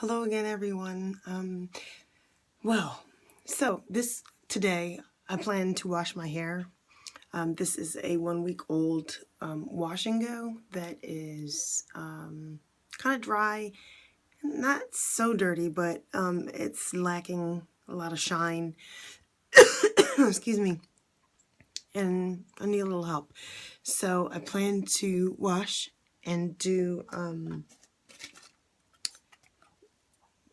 Hello again, everyone. Today I plan to wash my hair. This is a 1 week old wash and go that is kind of dry, not so dirty, but it's lacking a lot of shine. Excuse me. And I need a little help. So I plan to wash and do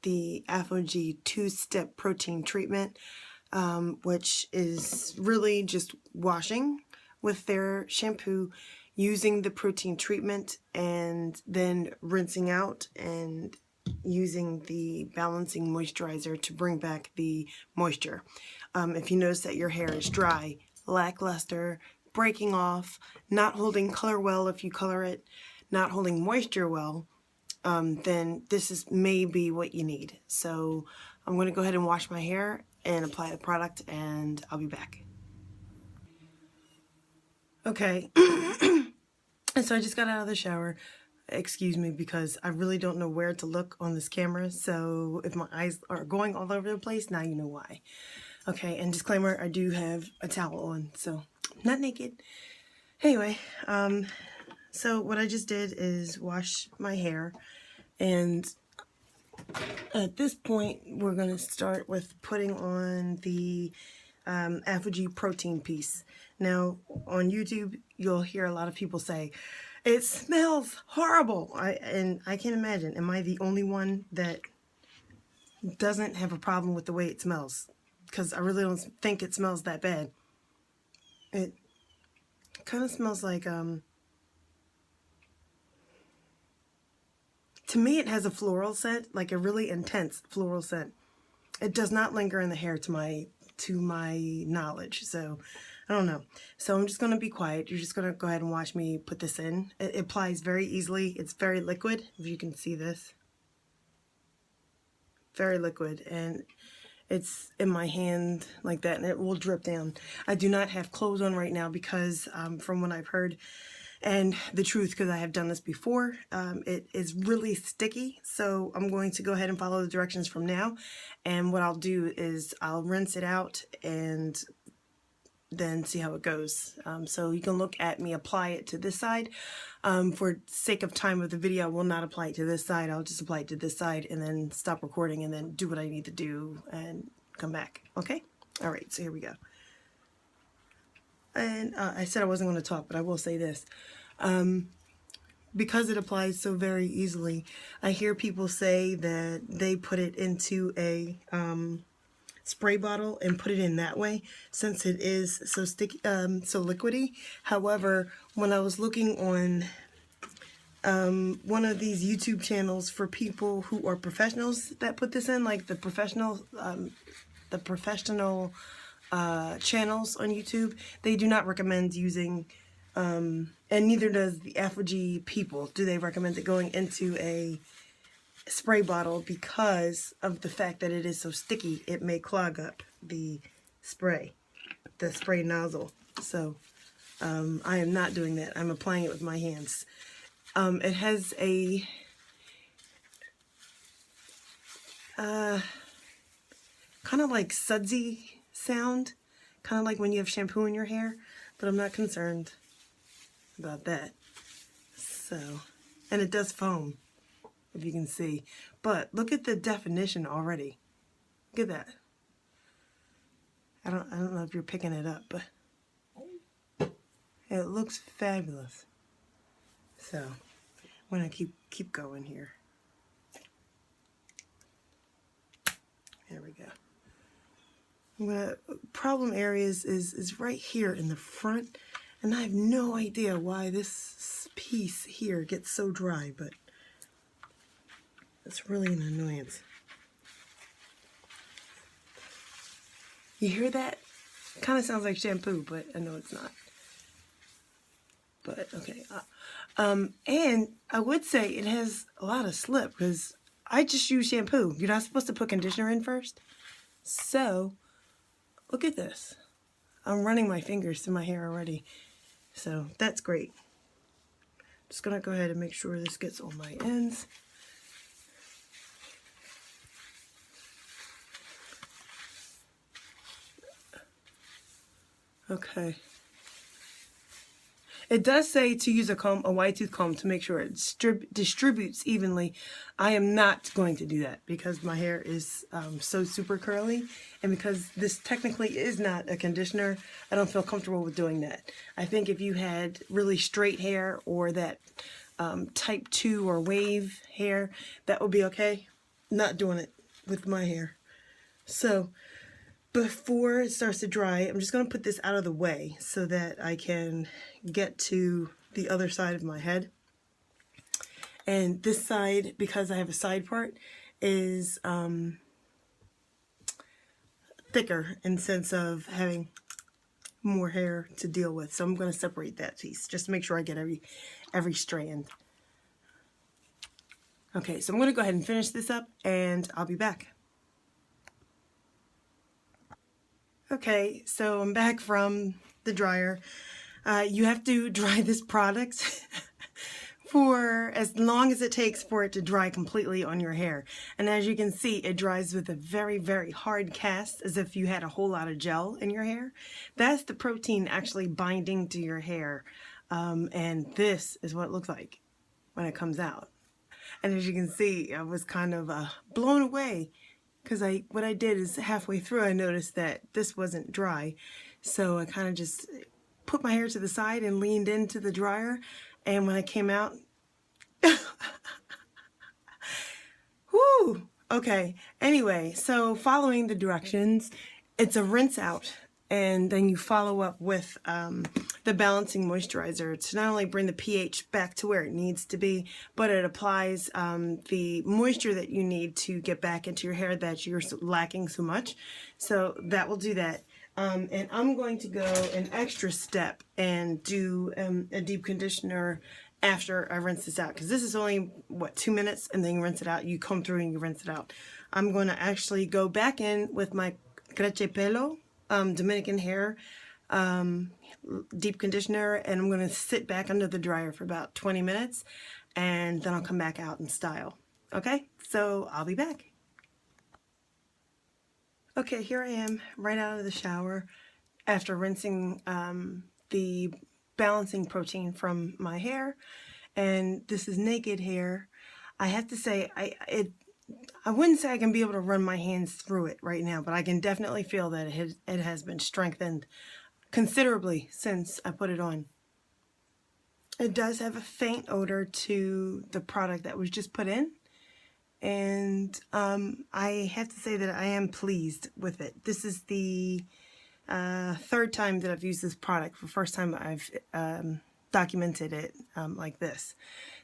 the Aphogee 2-step protein treatment, which is really just washing with their shampoo, using the protein treatment, and then rinsing out and using the balancing moisturizer to bring back the moisture. If you notice that your hair is dry, lackluster, breaking off, not holding color well if you color it, not holding moisture well, then this is maybe what you need. So I'm going to go ahead and wash my hair and apply the product, and I'll be back. Okay, and so I just got out of the shower. Excuse me, because I really don't know where to look on this camera, so if my eyes are going all over the place, now you know why. Okay, and disclaimer, I do have a towel on, so I'm not naked. Anyway, so what I just did is wash my hair, and at this point, we're going to start with putting on the Aphogee protein piece. Now, on YouTube, you'll hear a lot of people say, it smells horrible. And I can't imagine, am I the only one that doesn't have a problem with the way it smells? Because I really don't think it smells that bad. It kind of smells like, to me, it has a floral scent, like a really intense floral scent. It does not linger in the hair to my knowledge, so I don't know. So I'm just going to be quiet. You're just going to go ahead and watch me put this in. It applies very easily. It's very liquid, if you can see this. Very liquid, and it's in my hand like that, and it will drip down. I do not have clothes on right now because from what I've heard, and the truth, because I have done this before, it is really sticky. So I'm going to go ahead and follow the directions from now, and what I'll do is I'll rinse it out and then see how it goes. So you can look at me apply it to this side. For sake of time of the video, I will not apply it to this side. I'll just apply it to this side and then stop recording and then do what I need to do and come back. Okay? All right, so here we go. And I said I wasn't going to talk, but I will say this. Because it applies so very easily, I hear people say that they put it into a spray bottle and put it in that way, since it is so sticky, so liquidy. However, when I was looking on one of these YouTube channels for people who are professionals that put this in, like the professional channels on YouTube, they do not recommend using, and neither does the Aphogee people, do they recommend it going into a spray bottle, because of the fact that it is so sticky. It may clog up the spray nozzle. So I am not doing that. I'm applying it with my hands. It has a kind of like sudsy sound, kind of like when you have shampoo in your hair, but I'm not concerned about that. So, and it does foam, if you can see. But look at the definition already. Look at that. I don't know if you're picking it up, but it looks fabulous. So I'm gonna keep going here. There we go. Problem areas is right here in the front, and I have no idea why this piece here gets so dry, but it's really an annoyance. You hear that? It kind of sounds like shampoo, but I know it's not. But okay. And I would say it has a lot of slip, because I just use shampoo. You're not supposed to put conditioner in first. So look at this. I'm running my fingers through my hair already. So that's great. Just gonna go ahead and make sure this gets on my ends. Okay. It does say to use a comb, a wide tooth comb, to make sure it distributes evenly. I am not going to do that because my hair is so super curly, and because this technically is not a conditioner, I don't feel comfortable with doing that. I think if you had really straight hair or that type 2 or wave hair, that would be okay. Not doing it with my hair. So before it starts to dry, I'm just going to put this out of the way so that I can get to the other side of my head. And this side, because I have a side part, is thicker in the sense of having more hair to deal with. So I'm going to separate that piece just to make sure I get every strand. Okay, so I'm going to go ahead and finish this up and I'll be back. Okay, so I'm back from the dryer. You have to dry this product for as long as it takes for it to dry completely on your hair. And as you can see, it dries with a very, very hard cast, as if you had a whole lot of gel in your hair. That's the protein actually binding to your hair. And this is what it looks like when it comes out. And as you can see, I was kind of blown away. Because what I did is halfway through I noticed that this wasn't dry. So I kind of just put my hair to the side and leaned into the dryer. And when I came out, whoo! Okay, anyway, so following the directions, it's a rinse out. And then you follow up with the balancing moisturizer to not only bring the pH back to where it needs to be, but it applies the moisture that you need to get back into your hair that you're lacking so much. So that will do that. And I'm going to go an extra step and do a deep conditioner after I rinse this out, because this is only, what, 2 minutes, and then you rinse it out. You comb through and you rinse it out. I'm going to actually go back in with my Creche Pelo Dominican hair deep conditioner, and I'm going to sit back under the dryer for about 20 minutes, and then I'll come back out and style. Okay, so I'll be back. Okay, here I am right out of the shower after rinsing the balancing protein from my hair, and this is naked hair. I have to say, I wouldn't say I can be able to run my hands through it right now, but I can definitely feel that it has been strengthened considerably since I put it on. It does have a faint odor to the product that was just put in, and I have to say that I am pleased with it. This is the third time that I've used this product. The first time I've documented it like this.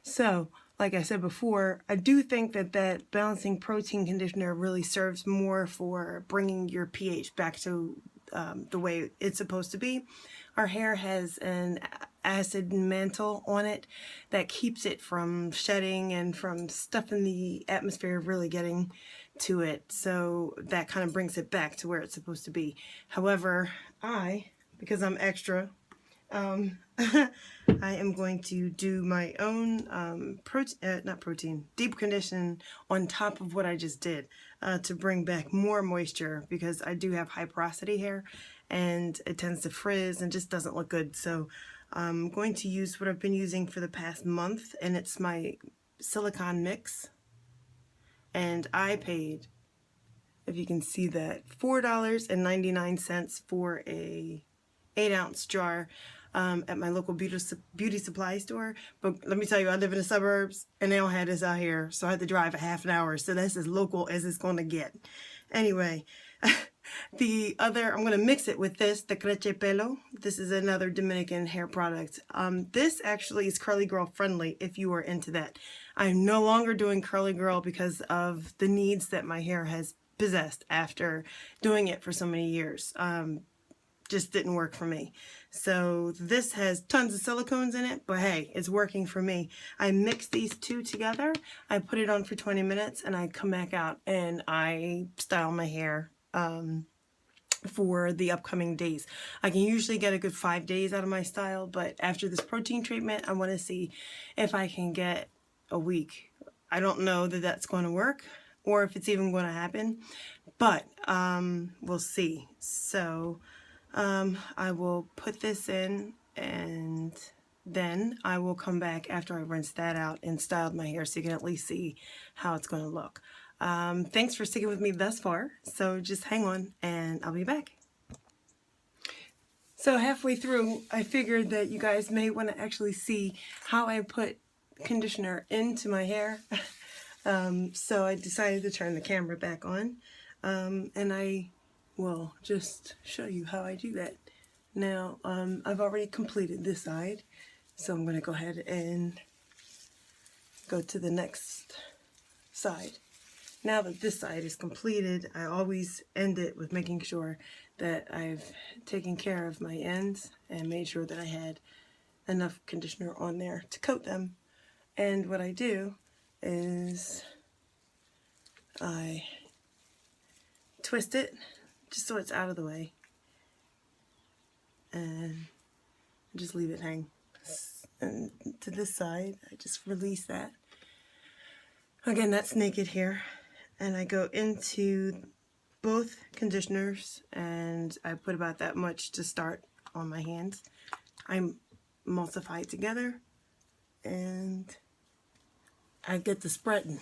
So, like I said before, I do think that that balancing protein conditioner really serves more for bringing your pH back to the way it's supposed to be. Our hair has an acid mantle on it that keeps it from shedding and from stuff in the atmosphere really getting to it. So that kind of brings it back to where it's supposed to be. However, because I'm extra, I am going to do my own deep condition on top of what I just did to bring back more moisture, because I do have high porosity hair and it tends to frizz and just doesn't look good. So I'm going to use what I've been using for the past month, and it's my silicone mix. And I paid, if you can see that, $4.99 for a 8-ounce jar at my local beauty supply store. But let me tell you, I live in the suburbs and they don't have this out here, so I had to drive a half an hour. So that's as local as it's going to get. Anyway, I'm going to mix it with this, the Creche Pelo. This is another Dominican hair product. This actually is curly girl friendly if you are into that. I'm no longer doing curly girl because of the needs that my hair has possessed after doing it for so many years. Just didn't work for me. So this has tons of silicones in it, but hey, it's working for me. I mix these two together, I put it on for 20 minutes, and I come back out and I style my hair for the upcoming days. I can usually get a good 5 days out of my style, but after this protein treatment, I want to see if I can get a week. I don't know that that's going to work or if it's even going to happen, but we'll see. So I will put this in, and then I will come back after I rinse that out and styled my hair so you can at least see how it's going to look. Thanks for sticking with me thus far, so just hang on and I'll be back. So halfway through, I figured that you guys may want to actually see how I put conditioner into my hair. So I decided to turn the camera back on, and I will just show you how I do that. Now, I've already completed this side, so I'm going to go ahead and go to the next side. Now that this side is completed, I always end it with making sure that I've taken care of my ends and made sure that I had enough conditioner on there to coat them. And what I do is I twist it just so it's out of the way and just leave it hang. And to this side, I just release that. Again, that's naked hair. And I go into both conditioners and I put about that much to start on my hands. I emulsify it together and I get the spreading.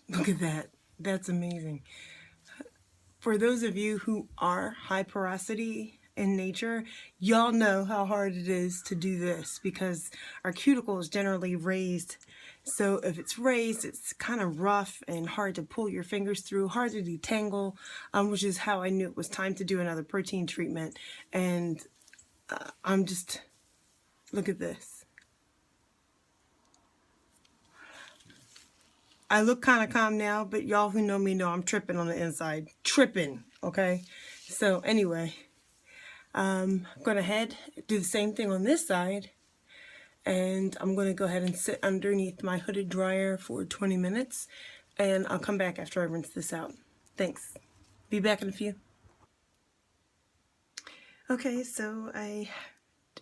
Look at that. That's amazing. For those of you who are high porosity in nature, y'all know how hard it is to do this because our cuticle is generally raised. So if it's raised, it's kind of rough and hard to pull your fingers through, hard to detangle, which is how I knew it was time to do another protein treatment. And I'm just, look at this. I look kind of calm now, but y'all who know me know I'm tripping on the inside. Tripping, okay? So anyway, I'm going to do the same thing on this side. And I'm going to go ahead and sit underneath my hooded dryer for 20 minutes. And I'll come back after I rinse this out. Thanks. Be back in a few. Okay, so I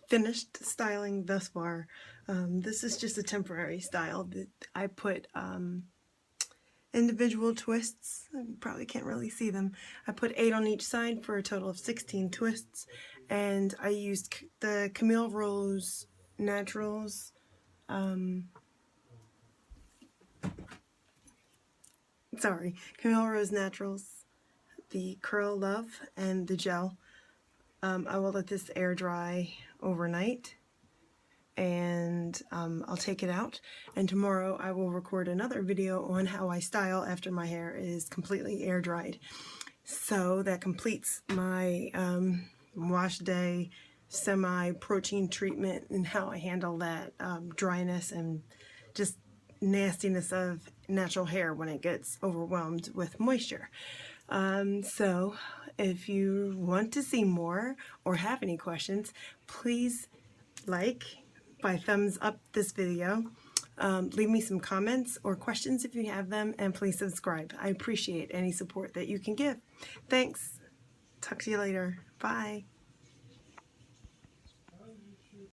finished styling thus far. This is just a temporary style that I put individual twists. You probably can't really see them. I put 8 on each side for a total of 16 twists, and I used the Camille Rose Naturals Camille Rose Naturals, the Curl Love, and the gel. I will let this air dry overnight, and I'll take it out, and tomorrow I will record another video on how I style after my hair is completely air dried. So that completes my wash day semi-protein treatment and how I handle that dryness and just nastiness of natural hair when it gets overwhelmed with moisture. So if you want to see more or have any questions, please by thumbs up this video. Leave me some comments or questions if you have them, and please subscribe. I appreciate any support that you can give. Thanks. Talk to you later. Bye.